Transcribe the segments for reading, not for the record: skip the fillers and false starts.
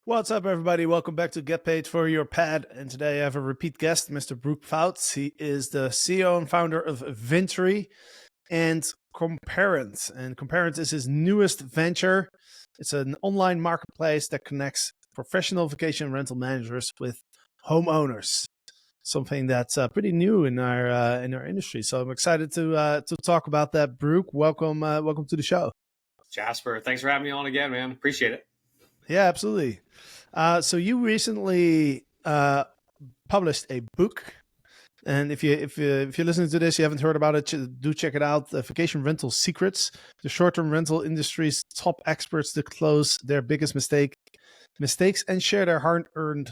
What's up, everybody? Welcome back to Get Paid for Your Pad. And today I have a repeat guest, Mr. Brooke Pfautz. He is the CEO and founder of Ventori and Comparent. And Comparent is his newest venture. It's an online marketplace that connects professional vacation rental managers with homeowners. Something that's pretty new in our industry. So I'm excited to talk about that. Brooke, welcome to the show. Jasper, thanks for having me on again, man. Appreciate it. Yeah, absolutely. So you recently published a book, and if you're listening to this, you haven't heard about it, do check it out. Vacation Rental Secrets: the short-term rental industry's top experts to close their biggest mistakes and share their hard-earned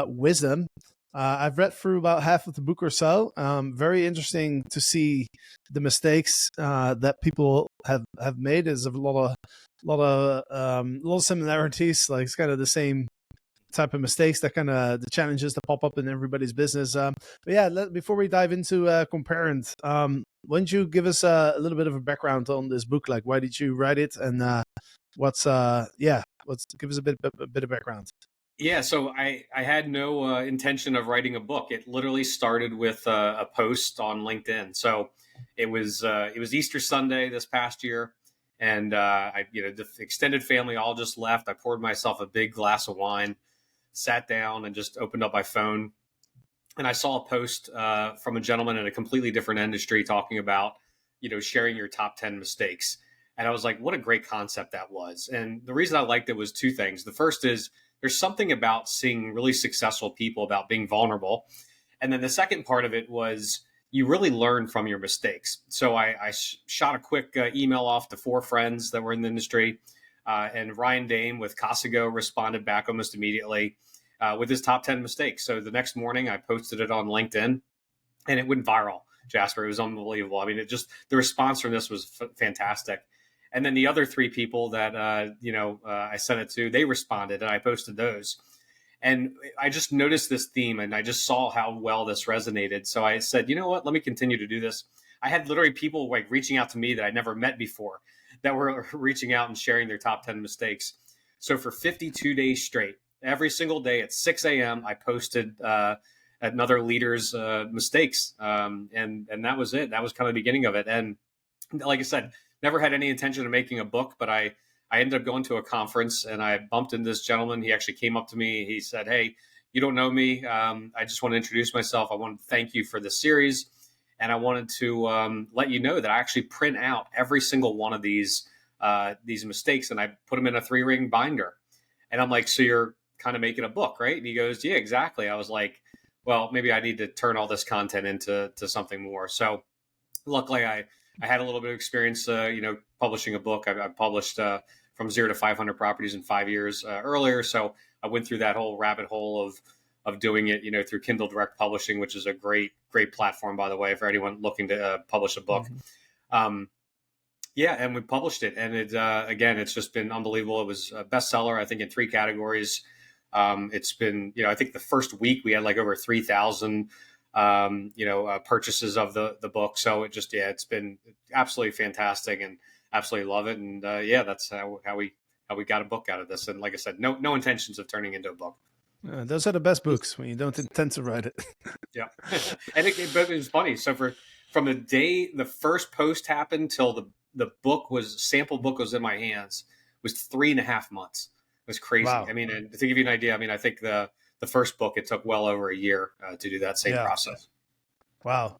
wisdom. I've read through about half of the book or so. Very interesting to see the mistakes that people have made. There's a lot of similarities. Like it's kind of the same type of mistakes, that kind of the challenges that pop up in everybody's business. But yeah, before we dive into Comparent, why don't you give us a little bit of a background on this book? Like, why did you write it, and give us a bit of background. Yeah, so I had no intention of writing a book. It literally started with a post on LinkedIn. So it was Easter Sunday this past year, and the extended family all just left. I poured myself a big glass of wine, sat down, and just opened up my phone, and I saw a post from a gentleman in a completely different industry talking about sharing your top 10 mistakes. And I was like, what a great concept that was. And the reason I liked it was two things. The first is there's something about seeing really successful people about being vulnerable. And then the second part of it was you really learn from your mistakes. So I shot a quick email off to 4 friends that were in the industry. And Ryan Dame with Casago responded back almost immediately with his top 10 mistakes. So the next morning I posted it on LinkedIn and it went viral, Jasper. It was unbelievable. I mean, the response from this was fantastic. And then the other 3 people that, I sent it to, they responded and I posted those. And I just noticed this theme and I just saw how well this resonated. So I said, you know what, let me continue to do this. I had literally people like reaching out to me that I never met before that were reaching out and sharing their top 10 mistakes. So for 52 days straight, every single day at 6 a.m., I posted another leader's mistakes. And that was it. That was kind of the beginning of it. And like I said, never had any intention of making a book, but I ended up going to a conference and I bumped into this gentleman. He actually came up to me. He said, "Hey, you don't know me. I just want to introduce myself. I want to thank you for the series. And I wanted to let you know that I actually print out every single one of these mistakes and I put them in a 3-ring binder." And I'm like, "So you're kind of making a book, right?" And he goes, "Yeah, exactly." I was like, "Well, maybe I need to turn all this content into something more." So luckily I had a little bit of experience, publishing a book. I published from 0 to 500 properties in 5 years earlier. So I went through that whole rabbit hole of doing it, through Kindle Direct Publishing, which is a great platform, by the way, for anyone looking to publish a book. Mm-hmm. And we published it. And it, again, it's just been unbelievable. It was a bestseller, I think, in 3 categories. It's been, I think the first week we had like over 3,000 purchases of the book. So it's been absolutely fantastic and absolutely love it. And that's how we got a book out of this. And like I said, no intentions of turning into a book. Those are the best books when you don't intend to write it. Yeah. And it was funny. So from the day the first post happened till the sample book was in my hands was 3.5 months. It was crazy. Wow. I mean, and to give you an idea, I think the first book, it took well over a year to do that same process. Wow.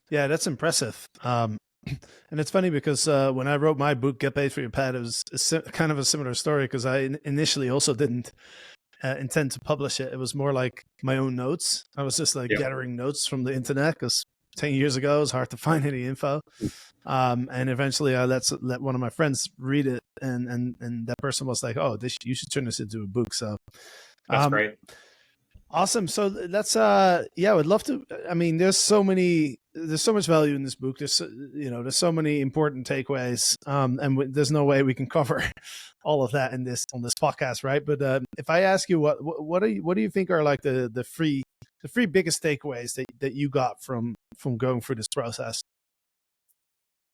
Yeah, that's impressive. And it's funny because when I wrote my book, Get Paid for Your Pad, it was kind of a similar story because I initially also didn't intend to publish it. It was more like my own notes. I was just gathering notes from the internet because 10 years ago, it was hard to find any info. And eventually I let one of my friends read it and that person was like, "Oh, you should turn this into a book." So that's great. Awesome. So that's I would love to. I mean, there's so much value in this book. There's so many important takeaways. And there's no way we can cover all of that on this podcast, right? But if I ask you what do you think are like the three biggest takeaways that you got from going through this process?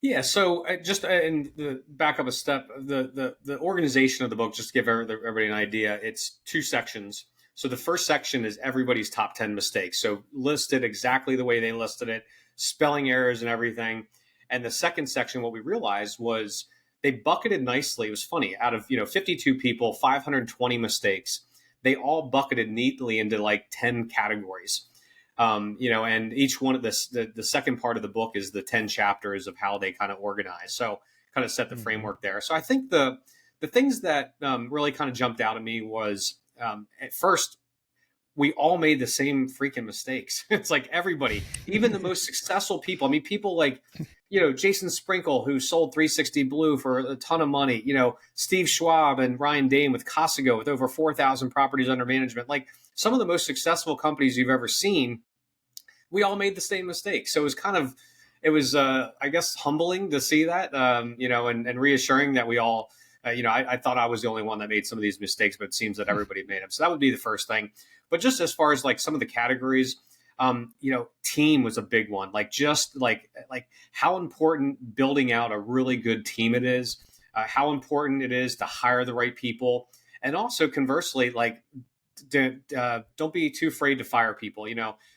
Yeah, so just and the back up a step, the organization of the book, just to give everybody an idea, it's two sections. So the first section is everybody's top 10 mistakes. So listed exactly the way they listed it, spelling errors and everything. And the second section, what we realized was they bucketed nicely. It was funny. Out of 52 people, 520 mistakes, they all bucketed neatly into like 10 categories. And each one of the second part of the book is the 10 chapters of how they kind of organize. So kind of set the framework there. So I think the things that really kind of jumped out at me was at first, we all made the same freaking mistakes. It's like everybody, even the most successful people. I mean, people like, Jason Sprinkle, who sold 360 Blue for a ton of money, Steve Schwab and Ryan Dane with Costco with over 4,000 properties under management. Like some of the most successful companies you've ever seen, we all made the same mistake. So it was I guess, humbling to see that, and reassuring that we all, I thought I was the only one that made some of these mistakes, but it seems that everybody made them. So that would be the first thing. But just as far as like some of the categories, team was a big one. Like just like how important building out a really good team it is, how important it is to hire the right people, and also conversely, like don't be too afraid to fire people.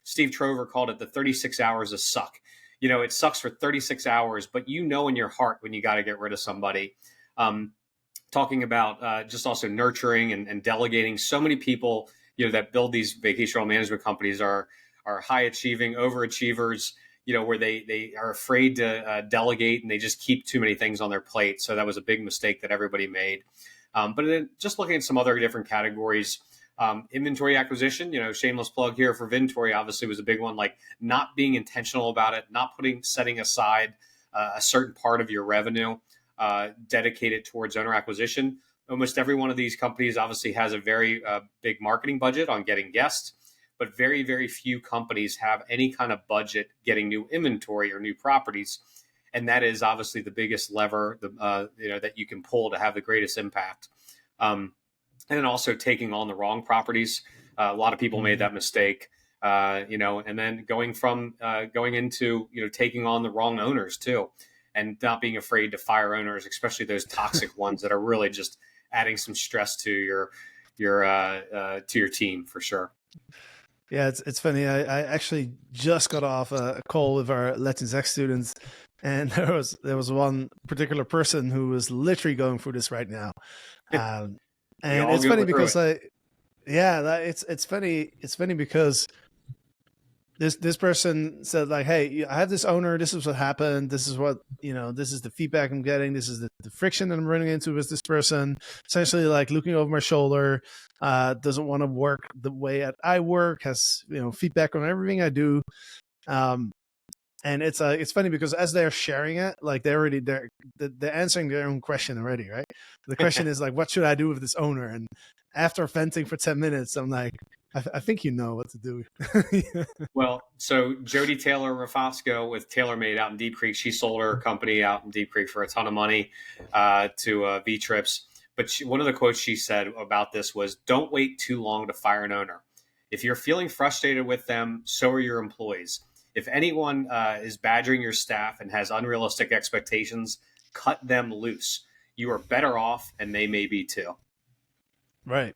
Steve Trover called it the 36 hours of suck. It sucks for 36 hours, but in your heart when you got to get rid of somebody. Talking about just also nurturing and delegating. So many people that build these vacation rental management companies are high achieving overachievers, where they are afraid to delegate and they just keep too many things on their plate. So that was a big mistake that everybody made. But then just looking at some other different categories, inventory acquisition, shameless plug here for Ventori, obviously was a big one, like not being intentional about it, not setting aside a certain part of your revenue dedicated towards owner acquisition. Almost every one of these companies obviously has a very big marketing budget on getting guests, but very, very few companies have any kind of budget getting new inventory or new properties. And that is obviously the biggest lever that you can pull to have the greatest impact. And then also taking on the wrong properties. A lot of people made that mistake, and then going into, taking on the wrong owners too, and not being afraid to fire owners, especially those toxic ones that are really just adding some stress to your team for sure. Yeah, it's funny. I actually just got off a call with our Let's X students, and there was one particular person who was literally going through this right now. And it's funny because it's funny. It's funny because this person said like, hey, I have this owner. This is what happened. This is what, this is the feedback I'm getting. This is the friction that I'm running into with this person. Essentially like looking over my shoulder, doesn't want to work the way that I work, has, feedback on everything I do. And it's funny because as they're sharing it, like they're answering their own question already, right? The question is like, what should I do with this owner? And after venting for 10 minutes, I'm like, I think you know what to do. Well, so Jody Taylor Rafosco with TaylorMade out in Deep Creek, she sold her company out in Deep Creek for a ton of money to V-Trips. But one of the quotes she said about this was, don't wait too long to fire an owner. If you're feeling frustrated with them, so are your employees. If anyone is badgering your staff and has unrealistic expectations, cut them loose. You are better off, and they may be too. Right.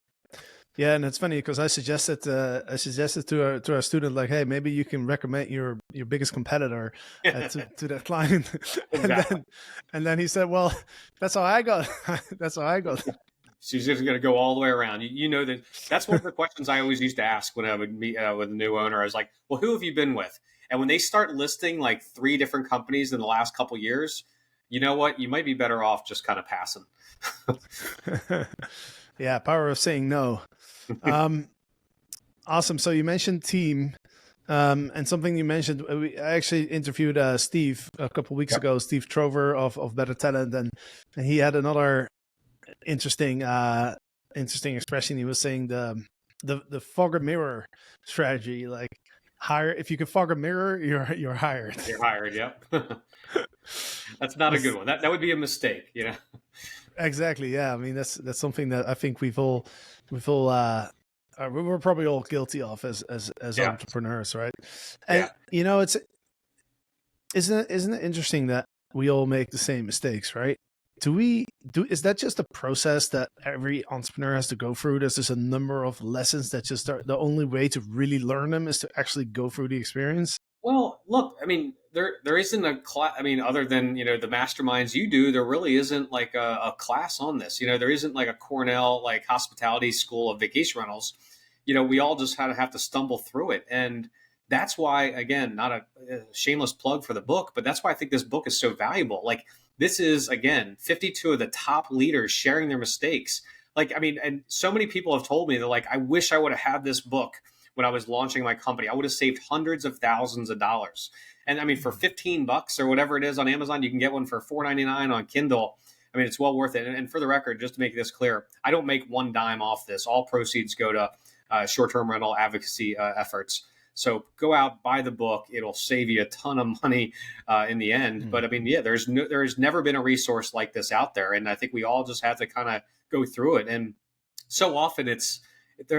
Yeah, and it's funny because I suggested to our student, like, hey, maybe you can recommend your biggest competitor to that client, Exactly. and then he said, well, that's how I got. That's how I got. She's just going to go all the way around. That's one of the questions I always used to ask when I would meet with a new owner. I was like, well, who have you been with? And when they start listing like 3 different companies in the last couple of years, you know what? You might be better off just kind of passing. Yeah, power of saying no. Awesome. So you mentioned team, and something you mentioned. I actually interviewed Steve a couple of weeks ago. Steve Trover of Better Talent, and he had another interesting expression. He was saying the fog and mirror strategy, like hire. If you can fog a mirror, you're hired. You're hired. Yep. That's not a good one. That would be a mistake. Exactly. Yeah. I mean, that's something that I think we're probably all guilty of as entrepreneurs, right? And isn't it interesting that we all make the same mistakes, right? Is that just a process that every entrepreneur has to go through? There's just a number of lessons that just are the only way to really learn them is to actually go through the experience? Well, look, I mean, there isn't a class. I mean, other than the masterminds you do, there really isn't like a class on this. There isn't like a Cornell like hospitality school of vacation rentals. We all just have to stumble through it, and that's why, again, not a shameless plug for the book, but that's why I think this book is so valuable. Like, this is, again, 52 of the top leaders sharing their mistakes. Like, I mean, and so many people have told me, they're like, I wish I would have had this book when I was launching my company. I would have saved hundreds of thousands of dollars. And I mean, for $15 or whatever it is on Amazon, you can get one for $4.99 on Kindle. I mean, it's well worth it. And for the record, just to make this clear, I don't make one dime off this. All proceeds go to short-term rental advocacy efforts. So go out, buy the book. It'll save you a ton of money in the end. But I mean, yeah, there's never been a resource like this out there. And I think we all just have to kind of go through it. And so often a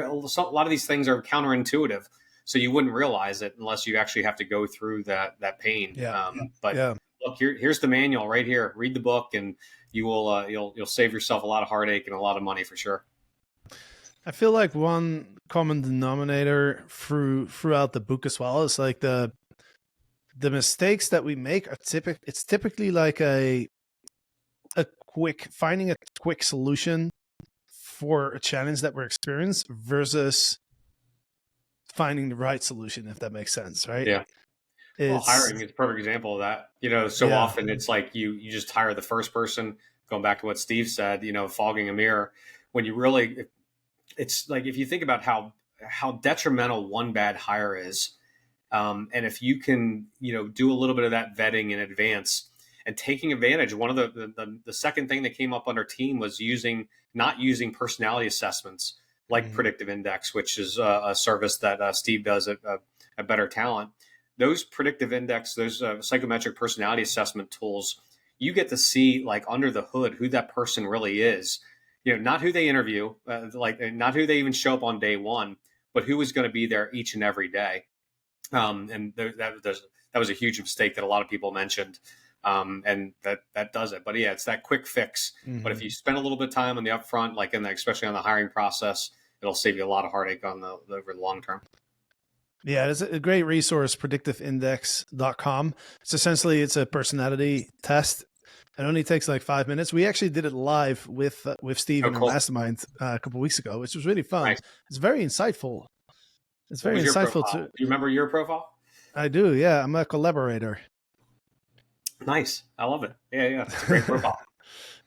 lot of these things are counterintuitive, so you wouldn't realize it unless you actually have to go through that pain. Look, here's the manual right here. Read the book, and you will you'll save yourself a lot of heartache and a lot of money for sure. I feel like one common denominator throughout the book as well is like the mistakes that we make are typically like finding a quick solution for a challenge that we're experiencing versus finding the right solution, if that makes sense, right? Yeah. Well, hiring is a perfect example of that. Often it's like you just hire the first person, going back to what Steve said, fogging a mirror, when you really, it's like, if you think about how detrimental one bad hire is, and if you can, do a little bit of that vetting in advance and taking advantage. One of the second thing that came up on our team was not using personality assessments like Predictive Index, which is a service that Steve does at Better Talent. Those predictive index, those psychometric personality assessment tools, you get to see like under the hood who that person really is. Not who they interview, not who they even show up on day one, but who is going to be there each and every day. That was a huge mistake that a lot of people mentioned. And that does it. But yeah, it's that quick fix. But if you spend a little bit of time on the upfront, like especially on the hiring process, it'll save you a lot of heartache over the long term. Yeah, it's a great resource, predictiveindex.com. It's a personality test. It only takes like 5 minutes. We actually did it live with Steve in the mastermind a couple of weeks ago, which was really fun. Nice. It's very insightful. It's very insightful. Do you remember your profile? I do. Yeah, I'm a collaborator. Nice. I love it. Yeah. It's a great profile.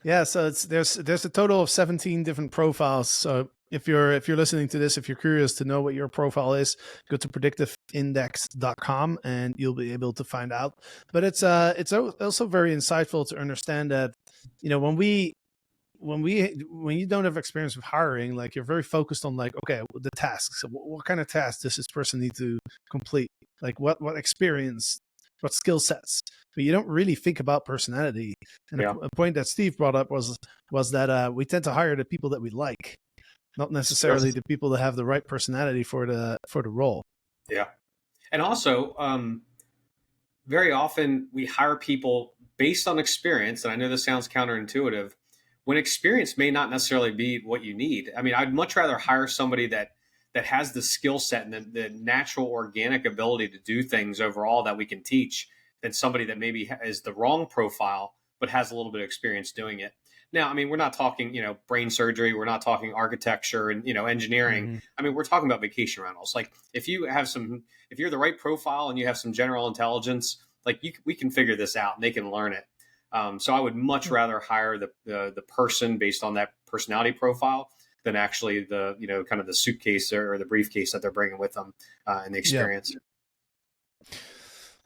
Yeah. So there's a total of 17 different profiles. So if you're listening to this, if you're curious to know what your profile is, go to predictiveindex.com and you'll be able to find out. But it's also very insightful to understand that, when you don't have experience with hiring, like you're very focused on like, okay, the tasks. So what kind of tasks does this person need to complete? Like what experience, what skill sets? But you don't really think about personality. And a point that Steve brought up was that we tend to hire the people that we like, not necessarily the people that have the right personality for the role. Yeah. And also, very often we hire people based on experience. And I know this sounds counterintuitive, when experience may not necessarily be what you need. I mean, I'd much rather hire somebody that has the skill set and the natural organic ability to do things overall that we can teach than somebody that maybe is the wrong profile, but has a little bit of experience doing it. Now, I mean, we're not talking, brain surgery. We're not talking architecture and, engineering. I mean, we're talking about vacation rentals. Like if you're the right profile and you have some general intelligence, like we can figure this out and they can learn it. So I would much rather hire the person based on that personality profile than actually the, kind of the suitcase or the briefcase that they're bringing with them and the experience. Yeah.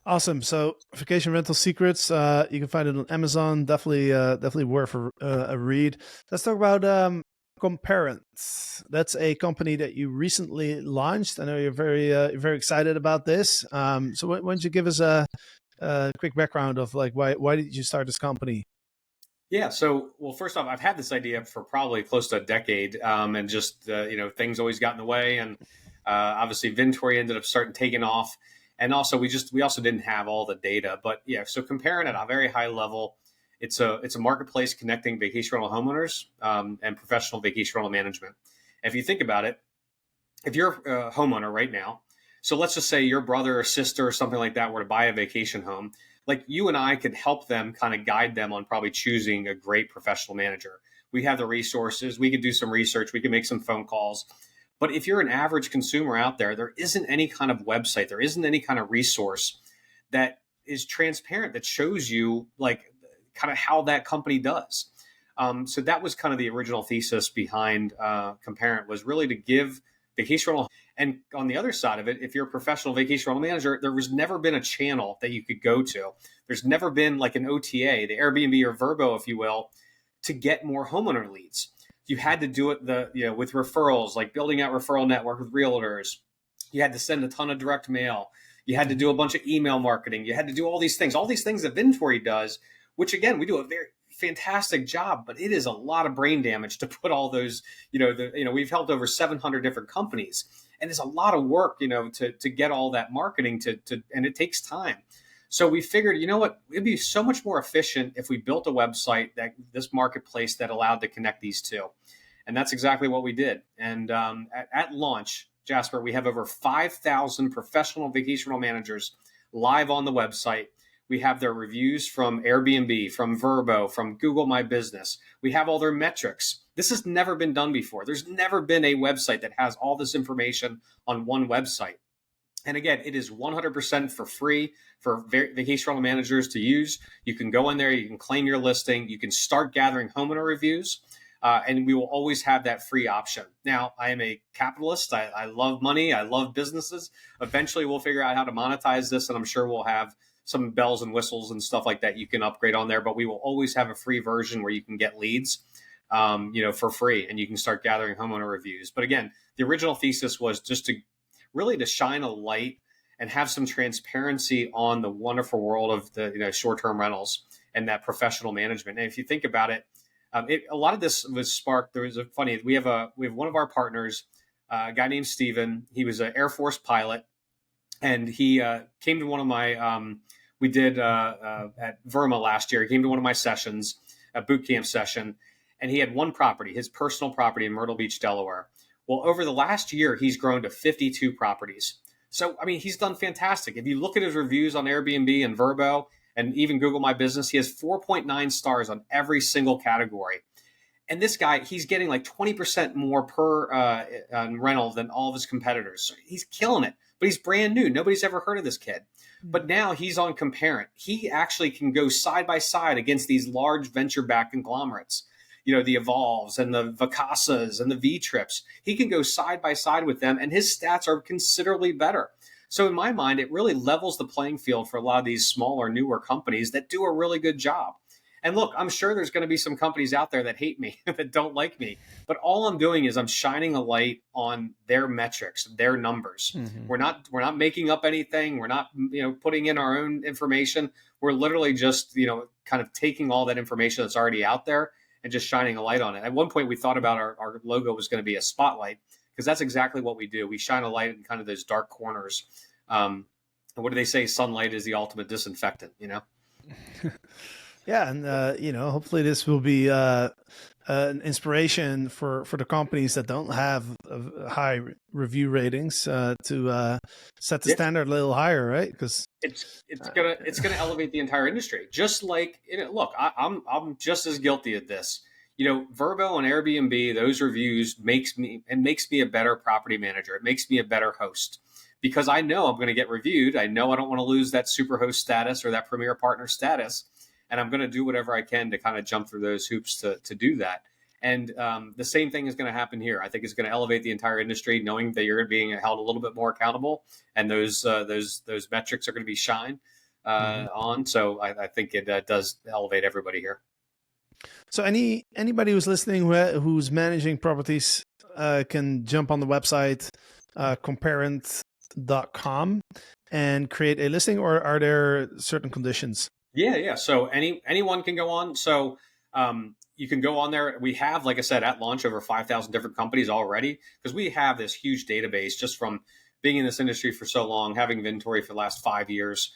Awesome. So Vacation Rental Secrets, you can find it on Amazon. Definitely worth a read. Let's talk about Comparent. That's a company that you recently launched. I know you're very excited about this. So why don't you give us a quick background of like why did you start this company? Yeah. So, well, first off, I've had this idea for probably close to a decade, and just things always got in the way, and obviously Ventori ended up taking off. And also we also didn't have all the data. But yeah, so Comparent at a very high level, it's a marketplace connecting vacation rental homeowners and professional vacation rental management. If you think about it, if you're a homeowner right now, so let's just say your brother or sister or something like that were to buy a vacation home, like you and I could help them kind of guide them on probably choosing a great professional manager. We have the resources, we could do some research, we can make some phone calls. But if you're an average consumer out there, there isn't any kind of website, there isn't any kind of resource that is transparent that shows you like kind of how that company does. So that was kind of the original thesis behind Comparent, was really to give vacation rental. And on the other side of it, if you're a professional vacation rental manager, there was never been a channel that you could go to. There's never been like an OTA, the Airbnb or Vrbo, if you will, to get more homeowner leads. You had to do it with referrals, like building out referral network with realtors. You had to send a ton of direct mail. You had to do a bunch of email marketing. You had to do all these things that Ventori does, which again, we do a very fantastic job, but it is a lot of brain damage to put all those, we've helped over 700 different companies, and it's a lot of work, to get all that marketing and it takes time. So we figured, you know what, it'd be so much more efficient if we built a website, that this marketplace that allowed to connect these two. And that's exactly what we did. And at launch, Jasper, we have over 5,000 professional vacation rental managers live on the website. We have their reviews from Airbnb, from Vrbo, from Google My Business. We have all their metrics. This has never been done before. There's never been a website that has all this information on one website. And again, it is 100% for free for vacation rental managers to use. You can go in there, you can claim your listing, you can start gathering homeowner reviews, and we will always have that free option. Now, I am a capitalist. I love money. I love businesses. Eventually, we'll figure out how to monetize this, and I'm sure we'll have some bells and whistles and stuff like that you can upgrade on there. But we will always have a free version where you can get leads, for free, and you can start gathering homeowner reviews. But again, the original thesis was just to shine a light and have some transparency on the wonderful world of the short-term rentals and that professional management. And if you think about it, a lot of this was sparked. We have one of our partners, a guy named Steven. He was an Air Force pilot, and he came to one of my we did at Verma last year. He came to one of my sessions, a boot camp session, and he had one property, his personal property in Myrtle Beach, Delaware. Well, over the last year, he's grown to 52 properties. So, I mean, he's done fantastic. If you look at his reviews on Airbnb and Vrbo and even Google My Business, he has 4.9 stars on every single category. And this guy, he's getting like 20% more per rental than all of his competitors. So he's killing it, but he's brand new. Nobody's ever heard of this kid. But now he's on Comparent. He actually can go side by side against these large venture-backed conglomerates. The Evolves and the Vacasas and the V-Trips. He can go side by side with them, and his stats are considerably better. So in my mind, it really levels the playing field for a lot of these smaller, newer companies that do a really good job. And look, I'm sure there's going to be some companies out there that hate me, that don't like me. But all I'm doing is I'm shining a light on their metrics, their numbers. Mm-hmm. We're not making up anything. We're not putting in our own information. We're literally just kind of taking all that information that's already out there and just shining a light on it. At one point, we thought about our logo was going to be a spotlight, because that's exactly what we do. We shine a light in kind of those dark corners. And what do they say? Sunlight is the ultimate disinfectant, Yeah, and hopefully this will be an inspiration for the companies that don't have high review ratings to set the standard a little higher, right? Because it's gonna elevate the entire industry. Just like look, I'm just as guilty of this. Vrbo and Airbnb, those reviews makes me a better property manager. It makes me a better host, because I know I'm going to get reviewed. I know I don't want to lose that super host status or that premier partner status. And I'm going to do whatever I can to kind of jump through those hoops to do that. And the same thing is going to happen here. I think it's going to elevate the entire industry, knowing that you're being held a little bit more accountable, and those metrics are going to be shined on. So I think it does elevate everybody here. So anybody who's listening who's managing properties can jump on the website comparent.com and create a listing, or are there certain conditions? Yeah. So anyone can go on. So you can go on there. We have, like I said, at launch over 5,000 different companies already, because we have this huge database just from being in this industry for so long, having Ventori for the last 5 years,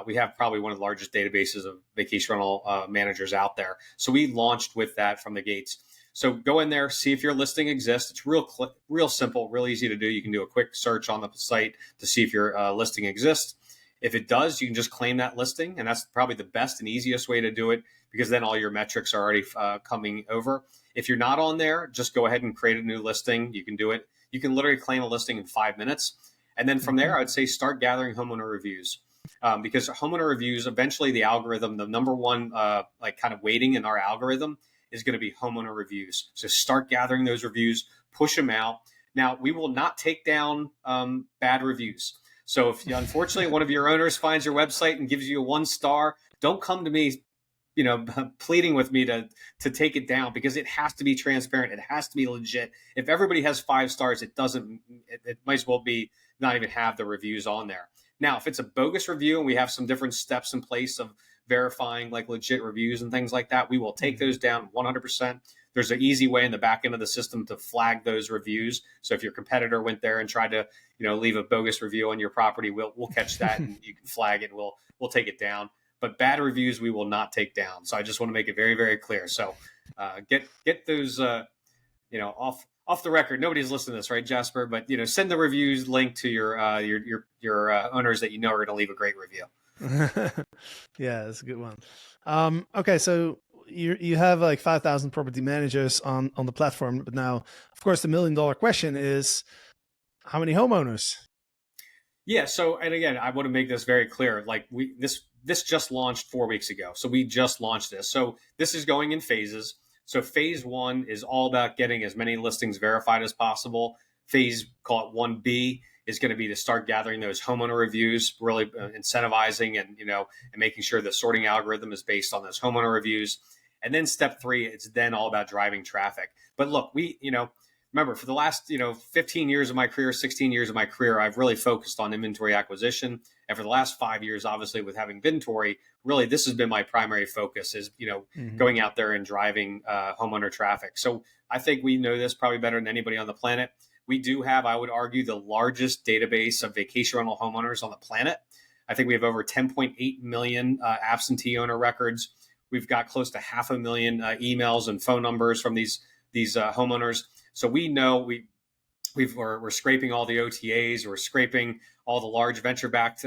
we have probably one of the largest databases of vacation rental managers out there. So we launched with that from the gates. So go in there, see if your listing exists. It's real simple, real easy to do. You can do a quick search on the site to see if your listing exists. If it does, you can just claim that listing, and that's probably the best and easiest way to do it, because then all your metrics are already coming over. If you're not on there, just go ahead and create a new listing. You can do it. You can literally claim a listing in 5 minutes. And then from there, I would say start gathering homeowner reviews. Because homeowner reviews, eventually the algorithm, the number one like kind of weighting in our algorithm is going to be homeowner reviews. So start gathering those reviews, push them out. Now, we will not take down bad reviews. So if unfortunately one of your owners finds your website and gives you a 1 star, don't come to me, pleading with me to take it down, because it has to be transparent. It has to be legit. If everybody has 5 stars, it might as well be not even have the reviews on there. Now, if it's a bogus review and we have some different steps in place of verifying like legit reviews and things like that, we will take those down 100%. There's an easy way in the back end of the system to flag those reviews. So if your competitor went there and tried to, leave a bogus review on your property, we'll catch that and you can flag it. We'll take it down. But bad reviews we will not take down. So I just want to make it very, very clear. So get those off the record. Nobody's listening to this, right, Jasper? But send the reviews link to your owners that are going to leave a great review. Yeah, that's a good one. Okay, so you have like 5,000 property managers on the platform, but now, of course, the $1 million question is, how many homeowners? Yeah. So, and again, I want to make this very clear. Like this just launched 4 weeks ago. So we just launched this. So this is going in phases. So phase 1 is all about getting as many listings verified as possible. Phase, call it 1B, is going to be to start gathering those homeowner reviews, really incentivizing and making sure the sorting algorithm is based on those homeowner reviews. And then step 3, it's then all about driving traffic. But look, remember, for the last 15 years of my career, 16 years of my career, I've really focused on inventory acquisition. And for the last 5 years, obviously, with having Ventori, really this has been my primary focus, is going out there and driving homeowner traffic. So I think we know this probably better than anybody on the planet. We do have, I would argue, the largest database of vacation rental homeowners on the planet. I think we have over 10.8 million absentee owner records. We've got close to 500,000 emails and phone numbers from these homeowners. So we know we're scraping all the OTAs, we're scraping all the large venture-backed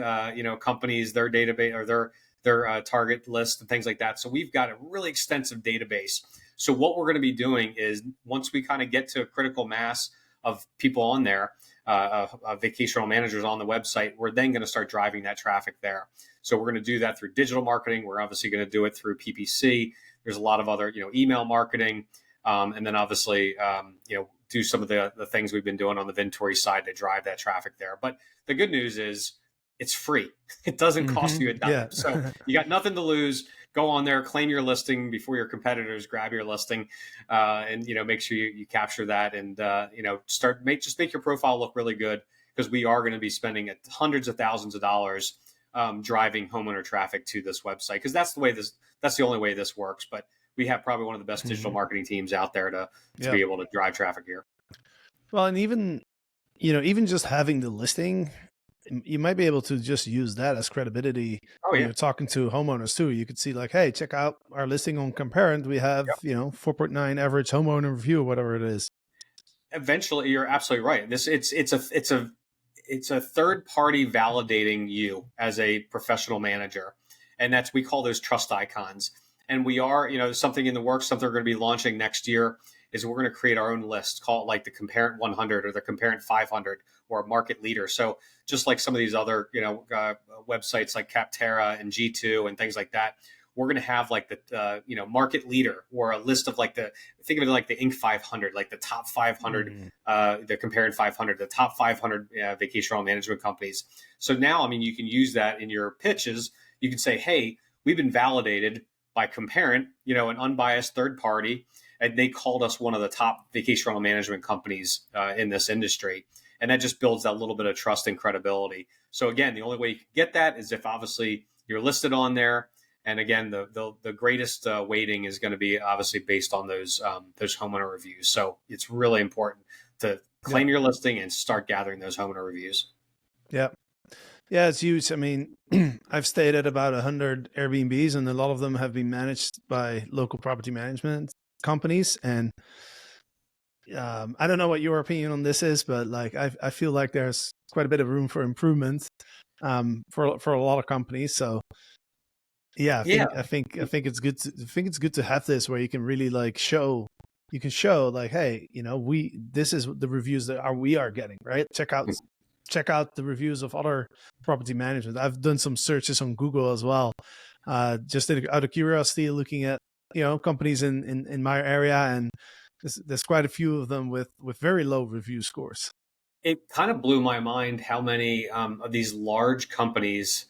companies, their database or their target list and things like that. So we've got a really extensive database. So what we're going to be doing is, once we kind of get to a critical mass of people on there, vacation rental managers on the website, we're then going to start driving that traffic there. So we're going to do that through digital marketing. We're obviously going to do it through PPC. There's a lot of other email marketing. And then obviously, do some of the things we've been doing on the Ventori side to drive that traffic there. But the good news is it's free. It doesn't cost you a dime. Yeah. So you got nothing to lose. Go on there, claim your listing before your competitors grab your listing, and make sure you capture that, and just make your profile look really good, because we are going to be spending hundreds of thousands of dollars driving homeowner traffic to this website, because that's the only way this works. But we have probably one of the best digital marketing teams out there to be able to drive traffic here. Well, and even just having the listing, you might be able to just use that as credibility. When you're talking to homeowners too. You could see like, hey, check out our listing on Comparent. We have 4.9 average homeowner review, or whatever it is. Eventually, you're absolutely right. It's a third party validating you as a professional manager, and we call those trust icons. And we are, something in the works, something we're going to be launching next year, is we're going to create our own list, call it like the Comparent 100 or the Comparent 500 or a market leader. So just like some of these other, websites like Capterra and G2 and things like that, we're going to have like the, market leader, or a list of think of it like the Inc. 500, like the top 500, the Comparent 500, the top 500 vacation rental management companies. So now, you can use that in your pitches. You can say, hey, we've been validated by Comparent, an unbiased third party, and they called us one of the top vacation rental management companies in this industry. And that just builds that little bit of trust and credibility. So again, the only way you can get that is if obviously you're listed on there. And again, the greatest weighting is going to be obviously based on those homeowner reviews. So it's really important to claim your listing and start gathering those homeowner reviews. Yeah. Yeah, it's huge. I mean, I've stayed at about 100 Airbnbs, and a lot of them have been managed by local property management companies. And I don't know what your opinion on this is, but like I feel like there's quite a bit of room for improvement for a lot of companies. So yeah, Yeah, I think it's good to have this where you can really like show like, hey, you know, this is the reviews that we are getting, right? Check out the reviews of other property management. I've done some searches on Google as well, just out of curiosity, looking at, you know, companies in my area, and there's quite a few of them with very low review scores. it kind of blew my mind how many of these large companies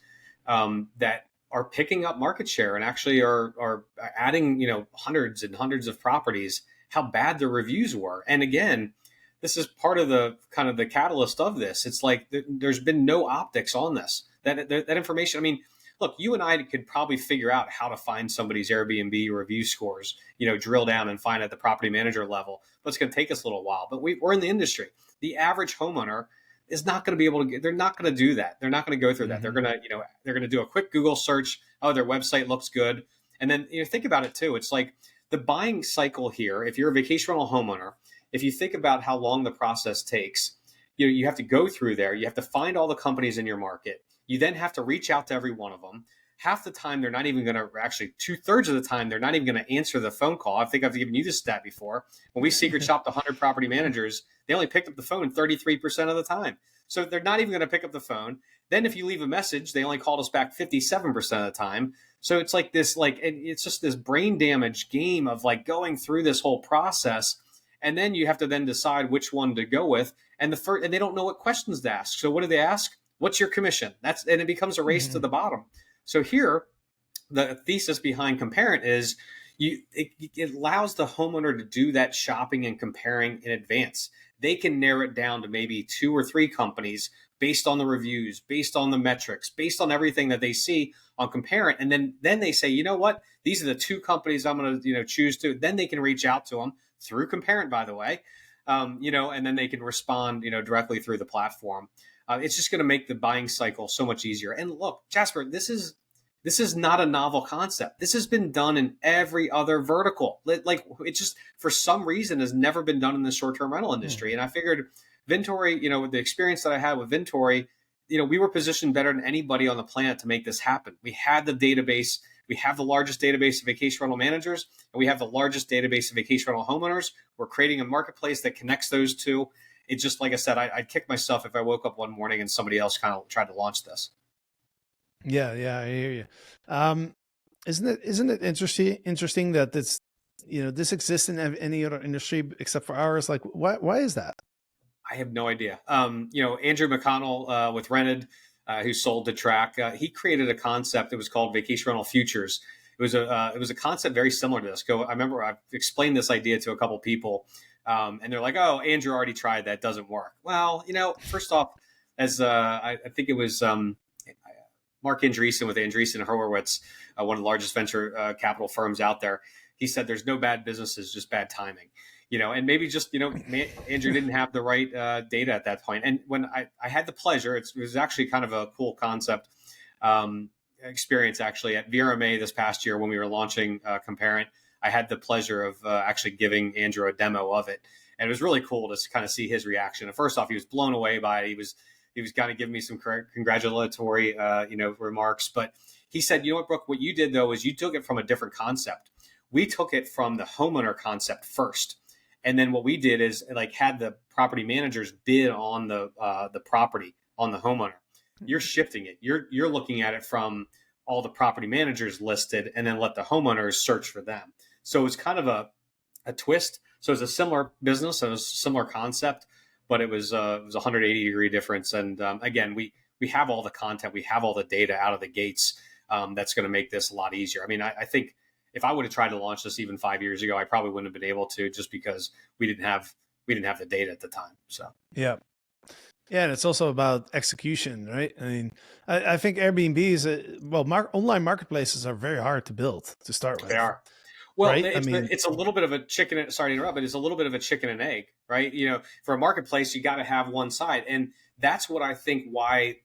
that are picking up market share and actually are adding, you know, hundreds and hundreds of properties, how bad the reviews were. And again, this is part of the kind of the catalyst of this. It's like there's been no optics on this. That information. I mean, look, you and I could probably figure out how to find somebody's Airbnb review scores. You know, drill down and find at the property manager level. But it's going to take us a little while. But we're in the industry. The average homeowner is not going to be able to get, they're not going to do that. They're not going to go through that. They're going to, you know, they're going to do a quick Google search. Oh, their website looks good. And then, you know, think about it too. It's like the buying cycle here. If you're a vacation rental homeowner, if you think about how long the process takes, you know, you have to go through there. You have to find all the companies in your market. You then have to reach out to every one of them. Half the time, they're not even going to, actually 2/3 of the time, they're not even going to answer the phone call. I think I've given you this stat before. When we secret shopped 100 property managers, they only picked up the phone 33% of the time. So they're not even going to pick up the phone. Then if you leave a message, they only called us back 57% of the time. So it's like this, like, it's just this brain damage game of like going through this whole process. And then you have to then decide which one to go with. And and they don't know what questions to ask. So what do they ask? What's your commission? And it becomes a race to the bottom. So here, the thesis behind Comparent is it allows the homeowner to do that shopping and comparing in advance. They can narrow it down to maybe 2 or 3 companies based on the reviews, based on the metrics, based on everything that they see on Comparent. And then they say, you know what? These are the 2 companies I'm going to, you know, choose to. Then they can reach out to them through Comparent, by the way, you know, and then they can respond, you know, directly through the platform. It's just going to make the buying cycle so much easier. And look, Jasper, this is not a novel concept. This has been done in every other vertical. Like it just, for some reason, has never been done in the short-term rental industry. And I figured Ventori, you know, with the experience that I had with Ventori, you know, we were positioned better than anybody on the planet to make this happen. We had the database. We have the largest database of vacation rental managers, and we have the largest database of vacation rental homeowners. We're creating a marketplace that connects those two. It's just, like I said, I'd kick myself if I woke up one morning and somebody else kind of tried to launch this. Yeah, I hear you. Isn't it interesting that this, you know, this exists in any other industry except for ours? Like, why is that? I have no idea. You know, Andrew McConnell with Rented, who sold to Track, he created a concept that was called Vacation Rental Futures. It was a concept very similar to this. I remember I've explained this idea to a couple people, and they're like, "Oh, Andrew already tried that; doesn't work." Well, you know, first off, as I think it was Mark Andreessen with Andreessen Horowitz, one of the largest venture capital firms out there. He said, "There's no bad businesses, just bad timing." You know, and maybe just, you know, Andrew didn't have the right data at that point. And when I had the pleasure, it was actually kind of a cool concept experience actually at VRMA this past year when we were launching Comparent. I had the pleasure of actually giving Andrew a demo of it. And it was really cool to kind of see his reaction. And first off, he was blown away by it. He was kind of giving me some congratulatory, you know, remarks. But he said, you know what, Brooke, what you did though is you took it from a different concept. We took it from the homeowner concept first. And then what we did is like had the property managers bid on the property on the homeowner. You're shifting it. You're looking at it from all the property managers listed, and then let the homeowners search for them. So it's kind of a twist. So it's a similar business, and a similar concept, but it was a 180-degree difference. And again, we have all the content, we have all the data out of the gates. That's going to make this a lot easier. I mean, I think if I would have tried to launch this even 5 years ago, I probably wouldn't have been able to, just because we didn't have the data at the time. So yeah, and it's also about execution, right? I mean, I think Airbnbs, online marketplaces are very hard to build to start with. they are. Well, right? I mean, it's a little bit of a chicken. Sorry to interrupt, but it's a little bit of a chicken and egg, right? For a marketplace, you got to have one side, and that's what I think. Why?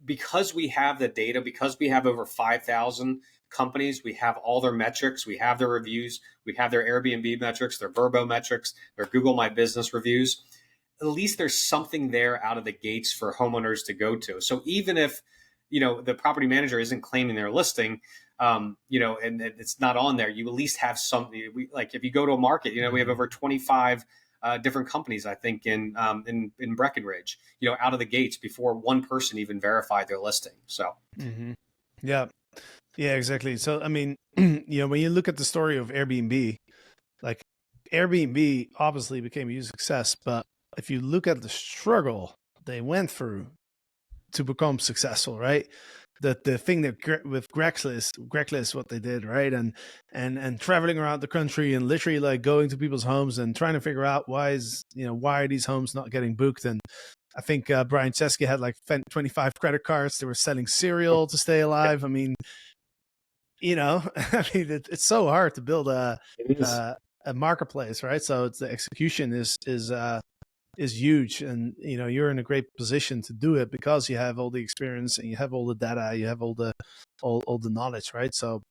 Because we have the data, because we have over 5,000 companies, we have all their metrics, we have their reviews, we have their Airbnb metrics, their Vrbo metrics, their Google My Business reviews. At least there's something there out of the gates for homeowners to go to. So even if the property manager isn't claiming their listing, and it's not on there, you at least have something. Like if you go to a market, we have over 25 different companies, I think, in Breckenridge, out of the gates before one person even verified their listing. So, yeah, exactly. So, I mean, when you look at the story of Airbnb, like Airbnb obviously became a huge success, but if you look at the struggle they went through to become successful, right? The thing that with Craigslist, what they did, right? And traveling around the country and literally like going to people's homes and trying to figure out why are these homes not getting booked? And I think Brian Chesky had like 25 credit cards. They were selling cereal to stay alive. I mean, it's so hard to build a marketplace, right? So it's the execution is huge, and you're in a great position to do it because you have all the experience and you have all the data, you have all the knowledge, right? So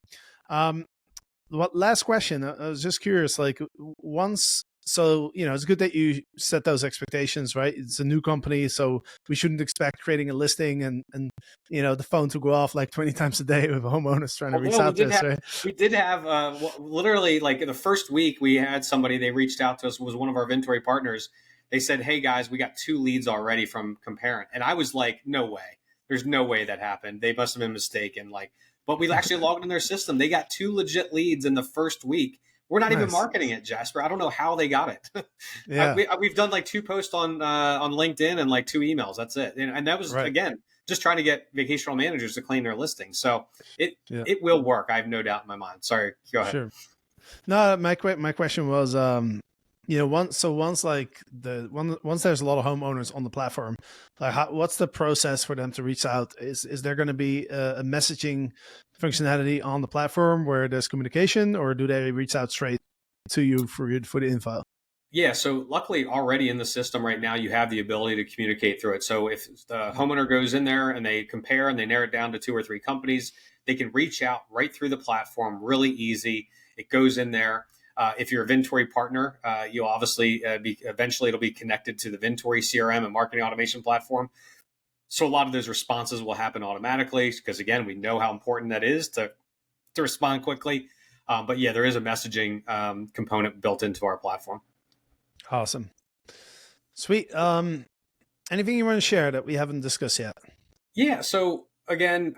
last question, I was just curious, like it's good that you set those expectations, right? It's a new company, so we shouldn't expect creating a listing and the phone to go off like 20 times a day with homeowners trying to reach out to us, right? We did have literally, like in the first week, we had somebody, they reached out to us, was one of our Ventori partners. They said, "Hey guys, we got 2 leads already from Comparent," and I was like, "No way! There's no way that happened. They must have been mistaken." But we actually logged in their system. They got 2 legit leads in the first week. We're not even marketing it, Jasper. I don't know how they got it. Yeah, we've done like 2 posts on LinkedIn and like 2 emails. That's it. And that was again just trying to get vacational managers to claim their listings. So it will work. I have no doubt in my mind. Sorry, go ahead. Sure. No, my question was, once there's a lot of homeowners on the platform, like what's the process for them to reach out? Is there going to be a messaging functionality on the platform where there's communication, or do they reach out straight to you for the info? Yeah, so luckily already in the system right now, you have the ability to communicate through it. So if the homeowner goes in there and they compare and they narrow it down to 2 or 3 companies, they can reach out right through the platform, really easy. It goes in there. If you're a Ventori partner, you'll obviously eventually it'll be connected to the Ventori CRM and marketing automation platform. So a lot of those responses will happen automatically because, again, we know how important that is to respond quickly. But yeah, there is a messaging component built into our platform. Awesome. Sweet. Anything you want to share that we haven't discussed yet? Yeah. So again,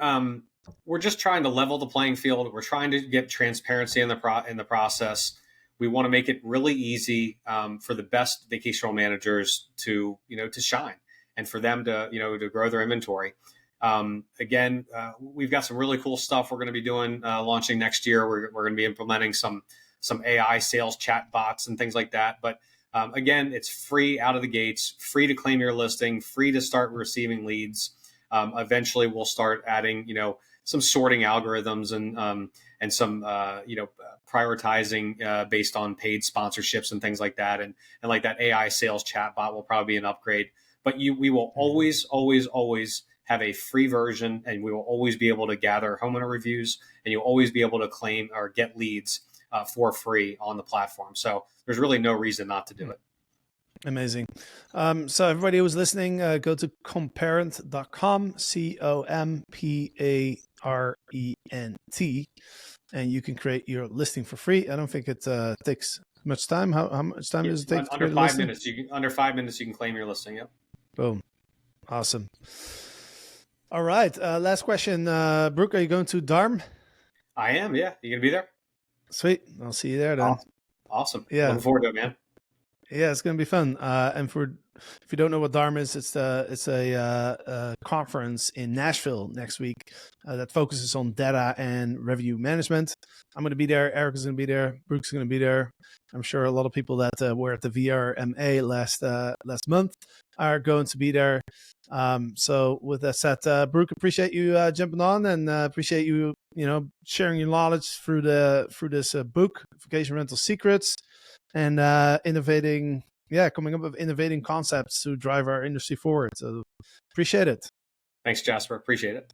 we're just trying to level the playing field. We're trying to get transparency in the process. We want to make it really easy for the best vacational managers to shine and for them to grow their inventory. Again, we've got some really cool stuff we're going to be doing launching next year. We're going to be implementing some AI sales chat bots and things like that. But again, it's free out of the gates, free to claim your listing, free to start receiving leads. Eventually, we'll start adding some sorting algorithms and some prioritizing based on paid sponsorships and things like that. And like that AI sales chatbot will probably be an upgrade. But we will always have a free version, and we will always be able to gather homeowner reviews, and you'll always be able to claim or get leads for free on the platform. So there's really no reason not to do it. Amazing. So everybody who's listening, go to comparent.com, COMPARENT, and you can create your listing for free. I don't think it takes much time. How much time does it take? Under 5 minutes. Under 5 minutes, you can claim your listing. Yep. Boom. Awesome. All right. Last question. Brooke, are you going to Dharm? I am. Yeah. You gonna be there? Sweet. I'll see you there then. Awesome. Yeah. Looking forward to it, man. Yeah, it's going to be fun. And if you don't know what Dharm is, it's a conference in Nashville next week that focuses on data and revenue management. I'm going to be there. Eric is going to be there. Brooke's going to be there. I'm sure a lot of people that were at the VRMA last month are going to be there. So with that said, Brooke, appreciate you jumping on, and appreciate you sharing your knowledge through this book, Vacation Rental Secrets, and coming up with innovating concepts to drive our industry forward. So appreciate it. Thanks, Jasper. Appreciate it.